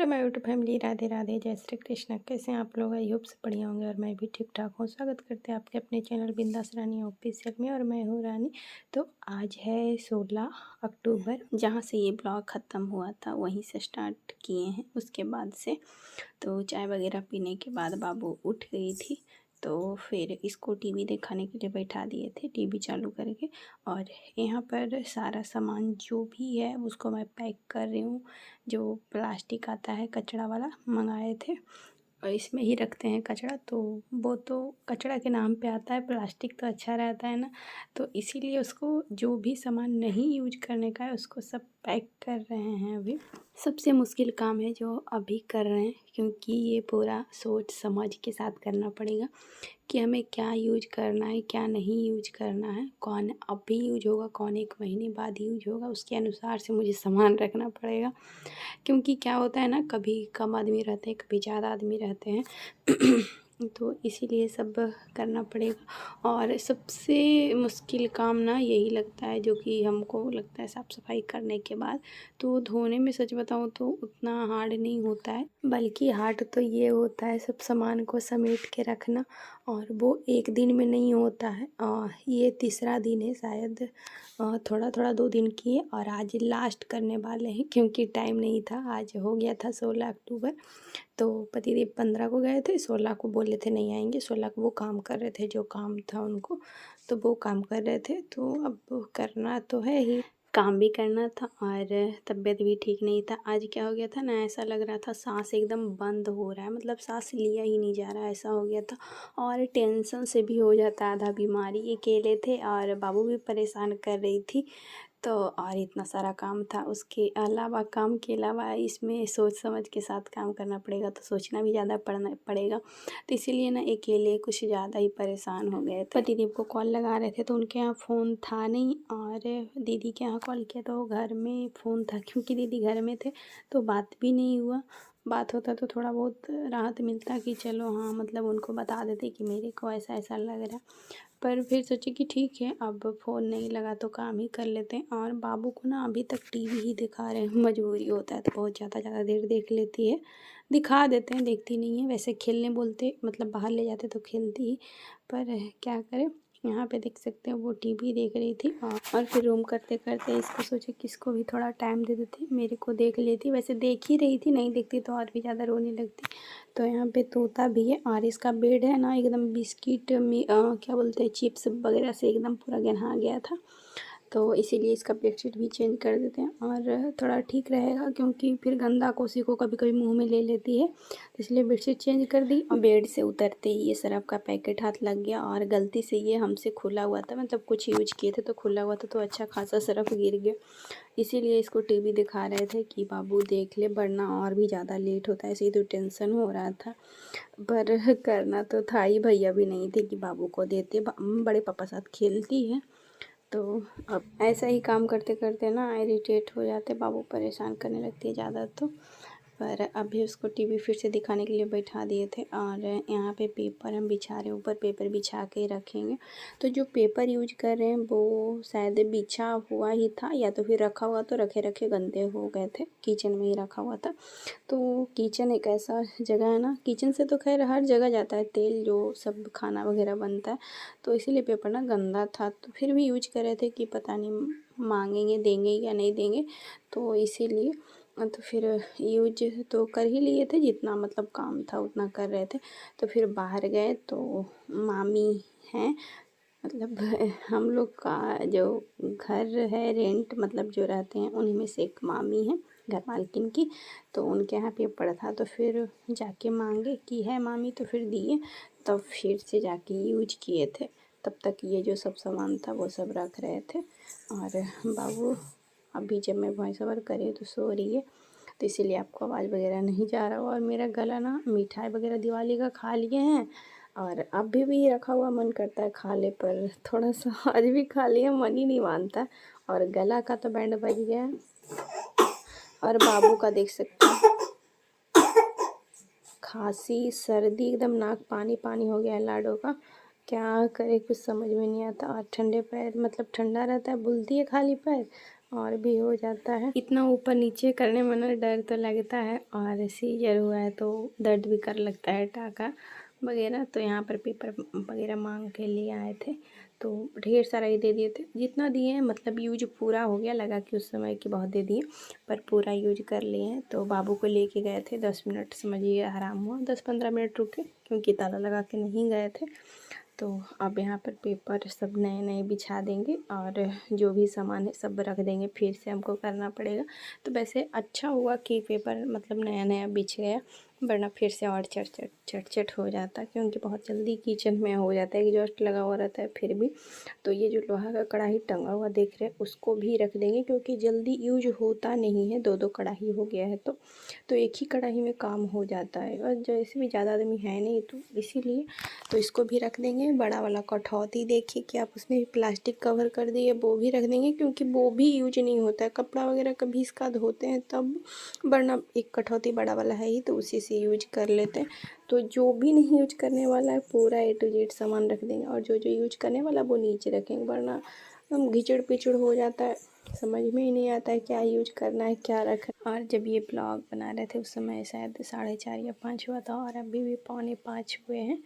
Hello my YouTube family, Radhe Radhe, जय श्री कृष्ण। कैसे हैं आप लोग? आई होप से बढ़िया होंगे और मैं भी ठीक ठाक हूँ। स्वागत करते हैं आपके अपने चैनल बिंदास रानी ऑफिशियल में, और मैं हूँ रानी। तो आज है 16 अक्टूबर, जहाँ से ये ब्लॉग ख़त्म हुआ था वहीं से स्टार्ट किए हैं। उसके बाद से तो चाय वगैरह पीने के बाद बाबू उठ गई थी, तो फिर इसको टीवी दिखाने के लिए बैठा दिए थे, टीवी चालू करके। और यहाँ पर सारा सामान जो भी है उसको मैं पैक कर रही हूँ। जो प्लास्टिक आता है कचड़ा वाला मंगाए थे, और इसमें ही रखते हैं कचड़ा, तो वो तो कचड़ा के नाम पे आता है, प्लास्टिक तो अच्छा रहता है ना। तो इसीलिए उसको जो भी सामान नहीं यूज करने का है उसको सब पैक कर रहे हैं। अभी सबसे मुश्किल काम है जो अभी कर रहे हैं, क्योंकि ये पूरा सोच समझ के साथ करना पड़ेगा कि हमें क्या यूज करना है, क्या नहीं यूज करना है, कौन अभी यूज होगा, कौन एक महीने बाद यूज होगा, उसके अनुसार से मुझे सामान रखना पड़ेगा। क्योंकि क्या होता है ना, कभी कम आदमी रहते हैं, कभी ज़्यादा आदमी रहते हैं तो इसीलिए सब करना पड़ेगा। और सबसे मुश्किल काम ना यही लगता है, जो कि हमको लगता है साफ़ सफाई करने के बाद। तो धोने में सच बताऊँ तो उतना हार्ड नहीं होता है, बल्कि हार्ड तो ये होता है सब सामान को समेट के रखना, और वो एक दिन में नहीं होता है। ये तीसरा दिन है शायद, थोड़ा थोड़ा 2 दिन किए और आज लास्ट करने वाले हैं, क्योंकि टाइम नहीं था। आज हो गया था 16 अक्टूबर, तो पतिदेव 15 को गए थे, 16 को बोले थे नहीं आएंगे, 16 को वो काम कर रहे थे, जो काम था उनको, तो वो काम कर रहे थे। तो अब करना तो है ही, काम भी करना था और तबीयत भी ठीक नहीं था। आज क्या हो गया था ना, ऐसा लग रहा था सांस एकदम बंद हो रहा है, मतलब सांस लिया ही नहीं जा रहा, ऐसा हो गया था। और टेंशन से भी हो जाता आधा बीमारी। अकेले थे और बाबू भी परेशान कर रही थी, तो और इतना सारा काम था। उसके अलावा, काम के अलावा इसमें सोच समझ के साथ काम करना पड़ेगा, तो सोचना भी ज़्यादा पड़ेगा। तो इसीलिए ना अकेले कुछ ज़्यादा ही परेशान हो गए थे। पतिदेव को कॉल लगा रहे थे तो उनके यहाँ फ़ोन था नहीं, और दीदी के यहाँ कॉल किया तो घर में फ़ोन था, क्योंकि दीदी घर में थे, तो बात भी नहीं हुआ। बात होता तो थोड़ा बहुत राहत मिलता कि चलो हाँ, मतलब उनको बता देते कि मेरे को ऐसा ऐसा लग रहा है। पर फिर सोचे कि ठीक है, अब फ़ोन नहीं लगा तो काम ही कर लेते हैं। और बाबू को ना अभी तक टीवी ही दिखा रहे हैं, मजबूरी होता है तो बहुत ज़्यादा देर देख लेती है, दिखा देते हैं, देखती नहीं है। वैसे खेलने बोलते, मतलब बाहर ले जाते तो खेलती ही, पर क्या करें। यहाँ पे देख सकते हैं वो टीवी देख रही थी, और फिर रूम करते करते इसको सोचे कि इसको भी थोड़ा टाइम दे देते, मेरे को देख लेती। वैसे देख ही रही थी, नहीं देखती तो और भी ज़्यादा रोने लगती। तो यहाँ पे तोता भी है, और इसका बेड है ना एकदम बिस्किट में क्या बोलते हैं, चिप्स वगैरह से एकदम पूरा गहना गया था, तो इसीलिए इसका बेडशीट भी चेंज कर देते हैं और थोड़ा ठीक रहेगा, क्योंकि फिर गंदा कोसी को कभी कभी मुंह में ले लेती है, तो इसलिए बेडशीट चेंज कर दी। बेड से उतरते ही ये सरफ का पैकेट हाथ लग गया, और गलती से ये हमसे खुला हुआ था, मतलब कुछ यूज किए थे तो खुला हुआ था, तो अच्छा खासा सरफ गिर गया। इसीलिए इसको टीवी दिखा रहे थे कि बाबू देख ले, वरना और भी ज़्यादा लेट होता है। ऐसे ही तो टेंशन हो रहा था, पर करना तो था ही। भैया भी नहीं थे कि बाबू को देते, बड़े पापा साथ खेलती है। तो अब ऐसा ही काम करते करते ना इरिटेट हो जाते, बाबू परेशान करने लगती है ज़्यादा। तो पर अभी उसको टीवी फिर से दिखाने के लिए बैठा दिए थे, और यहाँ पे पेपर हम बिछा रहे हैं, ऊपर पेपर बिछा के रखेंगे। तो जो पेपर यूज कर रहे हैं वो शायद बिछा हुआ ही था, या तो फिर रखा हुआ, तो रखे रखे गंदे हो गए थे, किचन में ही रखा हुआ था। तो किचन एक ऐसा जगह है ना, किचन से तो खैर हर जगह जाता है तेल, जो सब खाना वगैरह बनता है, तो इसीलिए पेपर ना गंदा था। तो फिर भी यूज कर रहे थे कि पता नहीं मांगेंगे, देंगे या नहीं देंगे, तो इसीलिए तो फिर यूज तो कर ही लिए थे, जितना मतलब काम था उतना कर रहे थे। तो फिर बाहर गए तो मामी हैं, मतलब हम लोग का जो घर है रेंट, मतलब जो रहते हैं उन्हीं में से एक मामी है, घर मालकिन की, तो उनके यहाँ पेपर था, तो फिर जाके मांगे कि है मामी, तो फिर दिए, तब फिर से जाके यूज किए थे। तब तक ये जो सब सामान था वो सब रख रहे थे, और बाबू अभी जब मैं वॉइस ओवर करे तो सो रही है, तो इसीलिए आपको आवाज़ वगैरह नहीं जा रहा। और मेरा गला ना, मिठाई वगैरह दिवाली का खा लिए हैं, और अभी भी रखा हुआ मन करता है खा ले, पर थोड़ा सा आज भी खा लिया, मन ही नहीं मानता। और गला का तो बैंड बज गया है, और बाबू का देख सकते हैं, खांसी सर्दी, एकदम नाक पानी पानी हो गया है लाडो का। क्या करे कुछ समझ में नहीं आता। और ठंडे पैर, मतलब ठंडा रहता है, बुलती है खाली पैर, और भी हो जाता है। इतना ऊपर नीचे करने में ना डर तो लगता है, और सीजर हुआ है तो दर्द भी कर लगता है टाका वगैरह। तो यहाँ पर पेपर वगैरह मांग के लिए आए थे, तो ढेर सारा ही दे दिए थे। जितना दिए हैं मतलब यूज पूरा हो गया, लगा कि उस समय कि बहुत दे दिए पर पूरा यूज कर लिए हैं। तो बाबू को लेके गए थे, 10 मिनट समझिए आराम हुआ, 10-15 मिनट रुके क्योंकि ताला लगा के नहीं गए थे। तो अब यहाँ पर पेपर सब नए नए बिछा देंगे और जो भी सामान है सब रख देंगे, फिर से हमको करना पड़ेगा। तो वैसे अच्छा हुआ कि पेपर मतलब नया नया बिछ गया, वरना फिर से और चट हो जाता, क्योंकि बहुत जल्दी किचन में हो जाता है, एग्जॉस्ट लगा हुआ रहता है फिर भी। तो ये जो लोहा का कढ़ाई टंगा हुआ देख रहे हैं उसको भी रख देंगे, क्योंकि जल्दी यूज होता नहीं है, दो कढ़ाई हो गया है तो एक ही कढ़ाई में काम हो जाता है, और जैसे भी ज़्यादा आदमी है नहीं तो इसीलिए तो इसको भी रख देंगे। बड़ा वाला कठौती देखिए कि आप उसमें भी प्लास्टिक कवर कर दिए, वो भी रख देंगे, क्योंकि वो भी यूज नहीं होता है, कपड़ा वगैरह कभी इसका धोते हैं तब, वरना एक कठौती बड़ा वाला है ही तो उसी से यूज कर लेते हैं। तो जो भी नहीं यूज करने वाला है पूरा A to Z सामान रख देंगे, और जो जो यूज करने वाला वो नीचे रखेंगे, वरना हम घिचड़ पिचड़ हो जाता है, समझ में ही नहीं आता है क्या यूज करना है क्या रखना। और जब ये ब्लॉग बना रहे थे उस समय शायद 4:30 या 5 हुआ था, और अभी भी 4:45 हुए हैं।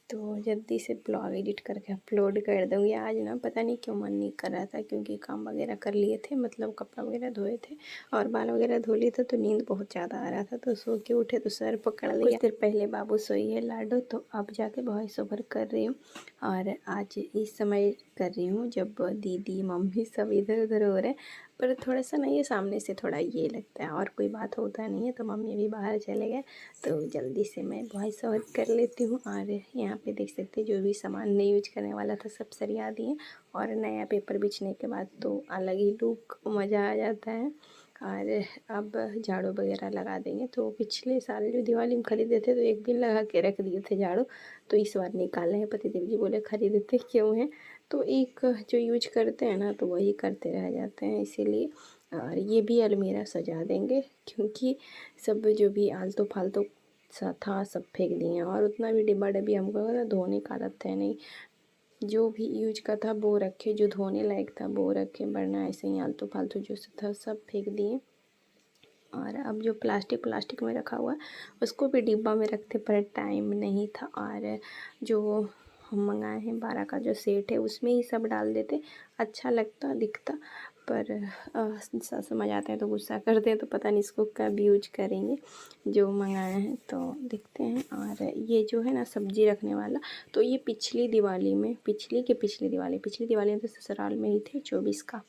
तो जल्दी से ब्लॉग एडिट करके अपलोड कर दूँगी। आज ना पता नहीं क्यों मन नहीं कर रहा था, क्योंकि काम वगैरह कर लिए थे, मतलब कपड़ा वगैरह धोए थे और बाल वगैरह धो लिए थे, तो नींद बहुत ज़्यादा आ रहा था। तो सो के उठे तो सर पकड़ लिया। कुछ देर पहले बाबू सोई है लाडो, तो अब जाके वॉइस ओवर कर रही हूँ। और आज इस समय कर रही हूँ जब दीदी मम्मी सब इधर उधर हो रहे हैं, पर थोड़ा सा ना ये सामने से थोड़ा ये लगता है, और कोई बात होता नहीं है। तो मम्मी भी बाहर चले गए, तो जल्दी से मैं वॉइस ओवर कर लेती हूँ। और यहाँ पे देख सकते हैं जो भी सामान नहीं यूज करने वाला था सब सरिया दिए, और नया पेपर बिछने के बाद तो अलग ही लुक मज़ा आ जाता है। और अब झाड़ू वगैरह लगा देंगे। तो पिछले साल जो दिवाली में ख़रीदे थे तो एक दिन लगा के रख दिए थे झाड़ू, तो इस बार निकाले हैं। पतिदेव जी बोले खरीदे थे क्यों हैं, तो एक जो यूज करते हैं ना तो वही करते रह जाते हैं, इसीलिए। और ये भी अलमीरा सजा देंगे, क्योंकि सब जो भी आलतू फालतू सा था सब फेंक दिए, और उतना भी डिब्बा डब्बी हमको धोने का आदत है नहीं। जो भी यूज का था वो रखे, जो धोने लायक था वो रखे, वरना ऐसे ही आलतू फालतू जो था सब फेंक दिए। और अब जो प्लास्टिक में रखा हुआ है उसको भी डिब्बा में रखते, पर टाइम नहीं था। और जो हम मंगाए हैं 12 का जो सेट है उसमें ही सब डाल देते, अच्छा लगता दिखता, पर समझ आता है तो गुस्सा करते हैं, तो पता नहीं इसको कब यूज करेंगे जो मंगाए हैं। तो देखते हैं। और ये जो है ना सब्जी रखने वाला, तो ये पिछली दिवाली में पिछली दिवाली में तो ससुराल में ही थे, 24 का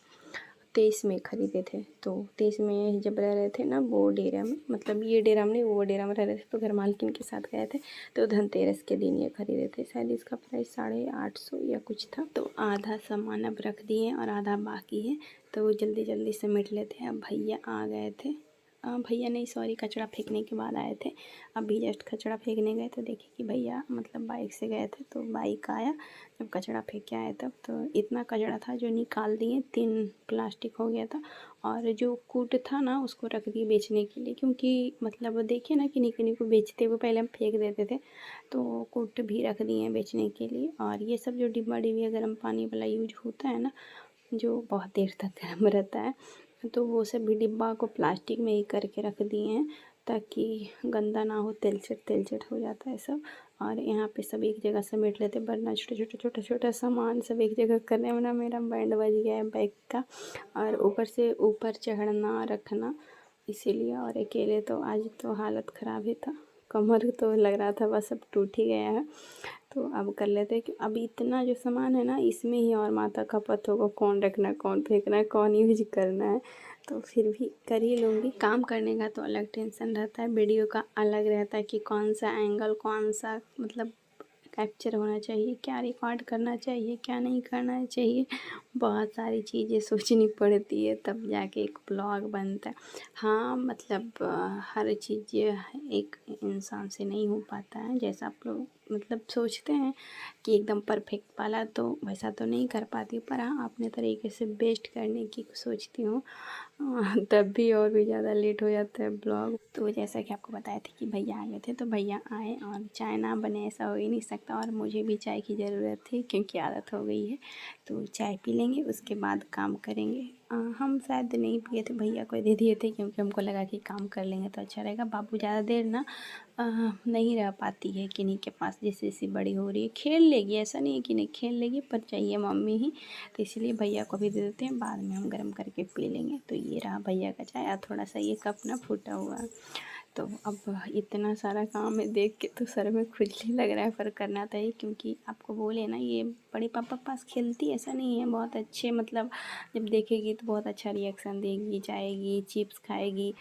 23 में ख़रीदे थे। तो 23 में जब रह रहे थे ना वो डेरा में, मतलब ये डेरा में नहीं वो डेरा में रह रहे थे, तो घर मालकिन के साथ गए थे, तो धनतेरस के दिन ये ख़रीदे थे। शायद इसका प्राइस 850 या कुछ था। तो आधा सामान अब रख दिए और आधा बाकी है, तो वो जल्दी जल्दी समेट लेते हैं। अब भैया आ गए थे, भैया नहीं सॉरी, कचरा फेंकने के बाद आए थे। अभी जस्ट कचरा फेंकने गए तो देखे कि भैया मतलब बाइक से गए थे, तो बाइक आया जब कचरा फेंक के आए तब, तो इतना कचरा था जो निकाल दिए, 3 प्लास्टिक हो गया था। और जो कूट था ना उसको रख दिए बेचने के लिए, क्योंकि मतलब देखिए ना कि किन्हीं को बेचते हुए पहले हम फेंक देते थे, तो कूट भी रख दिए हैं बेचने के लिए। और ये सब जो डिब्बा डिब्बी गर्म पानी वाला यूज होता है ना, जो बहुत देर तक गर्म रहता है, तो वो सब भी डिब्बा को प्लास्टिक में ही करके रख दिए हैं, ताकि गंदा ना हो, तेलचट हो जाता है सब। और यहाँ पे सब एक जगह समेट लेते, वरना छोटा सामान सब एक जगह करने में ना मेरा बैंड बज गया है बैग का, और ऊपर से ऊपर चढ़ना रखना, इसीलिए। और अकेले तो आज तो हालत ख़राब ही था, कमर तो लग रहा था बस अब टूट ही गया है। तो अब कर लेते हैं कि अब इतना जो सामान है ना इसमें ही और माथा खपत होगा, कौन रखना कौन फेंकना है कौन यूज करना है, तो फिर भी कर ही लूँगी। काम करने का तो अलग टेंशन रहता है, वीडियो का अलग रहता है कि कौन सा एंगल कौन सा मतलब कैप्चर होना चाहिए, क्या रिकॉर्ड करना चाहिए क्या नहीं करना चाहिए, बहुत सारी चीज़ें सोचनी पड़ती है तब जाके एक ब्लॉग बनता है। हाँ मतलब हर चीज़ एक इंसान से नहीं हो पाता है, जैसा आप लोग मतलब सोचते हैं कि एकदम परफेक्ट वाला, तो वैसा तो नहीं कर पाती, पर हाँ अपने तरीके से बेस्ट करने की सोचती हूँ। तब भी और भी ज़्यादा लेट हो जाता है ब्लॉग। तो जैसा कि आपको बताया था कि भैया आ गए थे, तो भैया आए और चाय ना बने ऐसा हो ही नहीं सकता, और मुझे भी चाय की ज़रूरत थी क्योंकि आदत हो गई है। तो चाय पी लेंगे, उसके बाद काम करेंगे। हम शायद नहीं पिए थे, भैया को दे दिए थे क्योंकि हमको लगा कि काम कर लेंगे तो अच्छा रहेगा। बाबू ज़्यादा देर ना नहीं रह पाती है किन्हीं के पास, जैसे जैसे बड़ी हो रही है। खेल लेगी, ऐसा नहीं है कि नहीं खेल लेगी, पर चाहिए मम्मी ही, तो इसलिए भैया को भी दे देते हैं, बाद में हम गर्म करके पी लेंगे। तो ये रहा भैया का चाय, और थोड़ा सा ये कप ना फूटा हुआ है। तो अब इतना सारा काम है, देख के तो सर में खुजली लग रहा है, पर करना था ही, क्योंकि आपको बोले ना ये बड़े पापा के पास खेलती ऐसा नहीं है, बहुत अच्छे, मतलब जब देखेगी तो बहुत अच्छा रिएक्शन देगी, जाएगी चिप्स खाएगी।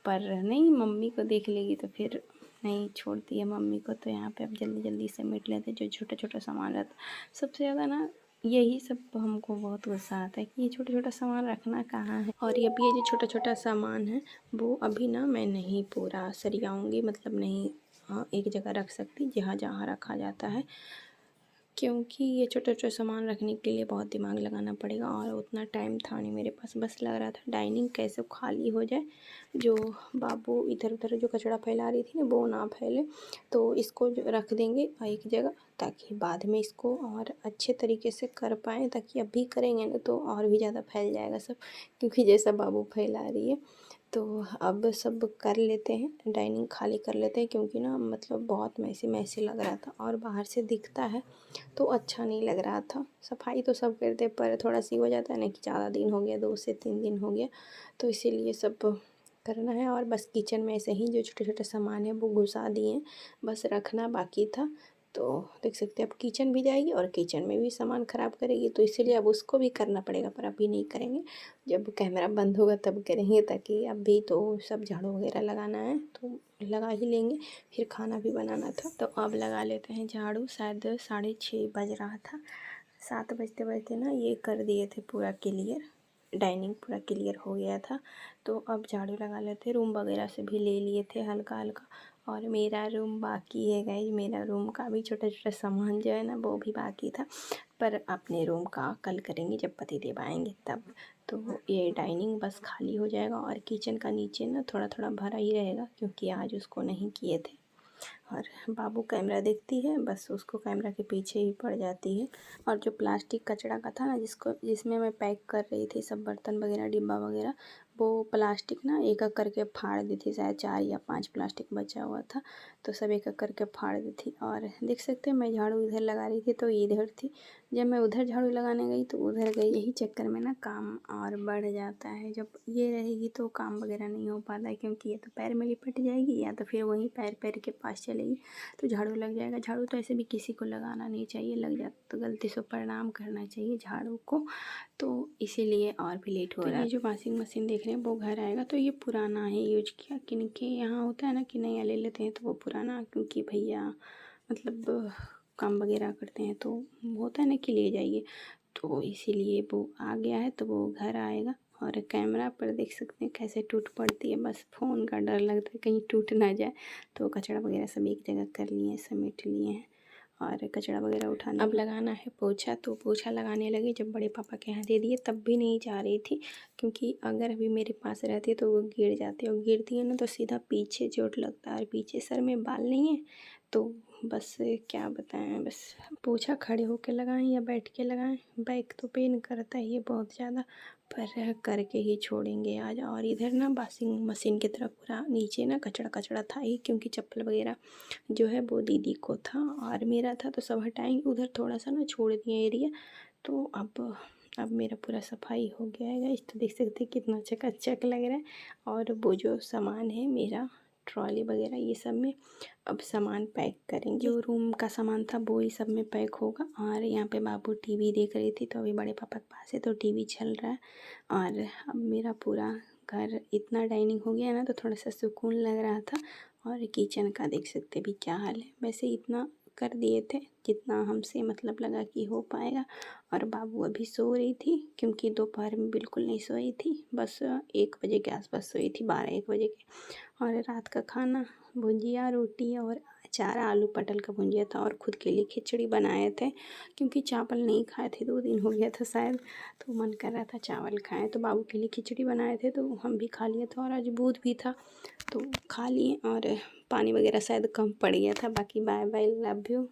पर नहीं, मम्मी को देख लेगी तो फिर नहीं छोड़ती है मम्मी को। तो यहाँ पे अब जल्दी जल्दी से समेट लेते हैं जो छोटा छोटा सामान रहता। सबसे ज़्यादा ना यही सब हमको बहुत गुस्सा आता है कि ये छोटा छोटा सामान रखना कहाँ है। और ये जो छोटा छोटा सामान है वो अभी ना मैं नहीं पूरा सरियाऊँगी, मतलब नहीं एक जगह रख सकती जहाँ जहाँ रखा जाता है, क्योंकि ये छोटे छोटे सामान रखने के लिए बहुत दिमाग लगाना पड़ेगा, और उतना टाइम था नहीं मेरे पास। बस लग रहा था डाइनिंग कैसे खाली हो जाए, जो बाबू इधर उधर जो कचरा फैला रही थी ना वो ना फैले। तो इसको जो रख देंगे एक जगह, ताकि बाद में इसको और अच्छे तरीके से कर पाएँ, ताकि अभी करेंगे ना तो और भी ज़्यादा फैल जाएगा सब, क्योंकि जैसा बाबू फैला रही है। तो अब सब कर लेते हैं, डाइनिंग खाली कर लेते हैं, क्योंकि ना मतलब बहुत मैसी मैसी लग रहा था, और बाहर से दिखता है तो अच्छा नहीं लग रहा था। सफाई तो सब करते, पर थोड़ा सी हो जाता है ना कि ज़्यादा दिन हो गया, 2 से 3 दिन हो गया, तो इसीलिए सब करना है। और बस किचन में ऐसे ही जो छोटे छोटे सामान है वो घुसा दिए, बस रखना बाकी था। तो देख सकते हैं अब किचन भी जाएगी और किचन में भी सामान ख़राब करेगी, तो इसीलिए अब उसको भी करना पड़ेगा, पर अभी नहीं करेंगे, जब कैमरा बंद होगा तब करेंगे। ताकि अभी तो सब झाड़ू वगैरह लगाना है तो लगा ही लेंगे, फिर खाना भी बनाना था। तो अब लगा लेते हैं झाड़ू। शायद 6:30 बज रहा था, 7 बजते बजते ना ये कर दिए थे पूरा क्लियर, डाइनिंग पूरा क्लियर हो गया था। तो अब झाड़ू लगा लेते, रूम वगैरह से भी ले लिए थे हल्का हल्का। और मेरा रूम बाकी है गाइस, मेरा रूम का भी छोटा छोटा सामान जो है ना वो भी बाकी था, पर अपने रूम का कल करेंगे जब पतिदेव आएंगे तब। तो ये डाइनिंग बस खाली हो जाएगा, और किचन का नीचे ना थोड़ा थोड़ा भरा ही रहेगा, क्योंकि आज उसको नहीं किए थे। और बाबू कैमरा देखती है, बस उसको कैमरा के पीछे ही पड़ जाती है। और जो प्लास्टिक कचरा का था ना, जिसमें मैं पैक कर रही थी सब बर्तन वगैरह डिब्बा वगैरह, वो प्लास्टिक ना एक एक करके फाड़ दी थी, शायद 4 या 5 प्लास्टिक बचा हुआ था, तो सब एक एक करके फाड़ दी थी। और देख सकते हैं मैं झाड़ू इधर लगा रही थी तो इधर थी, जब मैं उधर झाड़ू लगाने गई तो उधर गई। यही चक्कर में ना काम और बढ़ जाता है, जब ये रहेगी तो काम वगैरह नहीं हो पाता है, क्योंकि ये तो पैर में लिपट जाएगी या तो फिर वहीं पैर पैर के पास चलेगी तो झाड़ू लग जाएगा। झाड़ू तो ऐसे भी किसी को लगाना नहीं चाहिए, लग जाता तो गलती से प्रणाम करना चाहिए झाड़ू को, तो इसीलिए और भी लेट हो रहा है। ये जो वॉशिंग मशीन देख रहे हैं वो घर आएगा, तो ये पुराना है, यूज किया, किनके यहाँ होता है ना कि नया ले लेते हैं तो वो पुराना, क्योंकि भैया मतलब काम वगैरह करते हैं तो होता है ना कि ले जाइए, तो इसीलिए वो आ गया है, तो वो घर आएगा। और कैमरा पर देख सकते हैं कैसे टूट पड़ती है, बस फ़ोन का डर लगता है कहीं टूट ना जाए। तो कचरा वगैरह सब एक जगह कर लिए हैं, समेट लिए हैं, और कचरा वगैरह उठाने अब लगाना है पोछा। तो पोछा लगाने लगी, जब बड़े पापा के यहाँ दे दिए तब भी नहीं जा रही थी, क्योंकि अगर अभी मेरे पास रहती है तो वो गिर जाती है, और गिरती है ना तो सीधा पीछे चोट लगता है, और पीछे सर में बाल नहीं है, तो बस क्या बताएं। बस पोछा खड़े होके लगाएं या बैठ के लगाएं, बैक तो पेन करता ही है बहुत ज़्यादा, पर करके ही छोड़ेंगे आज। और इधर ना वॉशिंग मशीन की तरफ पूरा नीचे ना कचड़ा कचड़ा था ही, क्योंकि चप्पल वगैरह जो है वो दीदी को था और मेरा था, तो सब हटाएंगे। उधर थोड़ा सा ना छोड़ दिए एरिया, तो अब मेरा पूरा सफाई हो गया है गाइस। तो देख सकते हैं कितना चकाचक लग रहा है। और वो जो सामान है मेरा ट्रॉली वगैरह ये सब में अब सामान पैक करेंगे, जो रूम का सामान था वो ही सब में पैक होगा। और यहाँ पे बाबू टीवी देख रही थी, तो अभी बड़े पापा के पास है तो टीवी चल रहा है। और अब मेरा पूरा घर इतना डाइनिंग हो गया है ना, तो थोड़ा सा सुकून लग रहा था। और किचन का देख सकते भी क्या हाल है, वैसे इतना कर दिए थे जितना हमसे मतलब लगा कि हो पाएगा। और बाबू अभी सो रही थी, क्योंकि दोपहर में बिल्कुल नहीं सोई थी, बस 1 बजे के आसपास सोई थी, 12-1 बजे के। और रात का खाना भुजिया रोटी और 4 आलू पटल का भुंजिया था और खुद के लिए खिचड़ी बनाए थे, क्योंकि चावल नहीं खाए थे, 2 दिन हो गया था शायद, तो मन कर रहा था चावल खाएं, तो बाबू के लिए खिचड़ी बनाए थे तो हम भी खा लिया था। और आज बुध भी था तो खा लिए, और पानी वगैरह शायद कम पड़ गया था। बाकी बाय बाय, लव यू।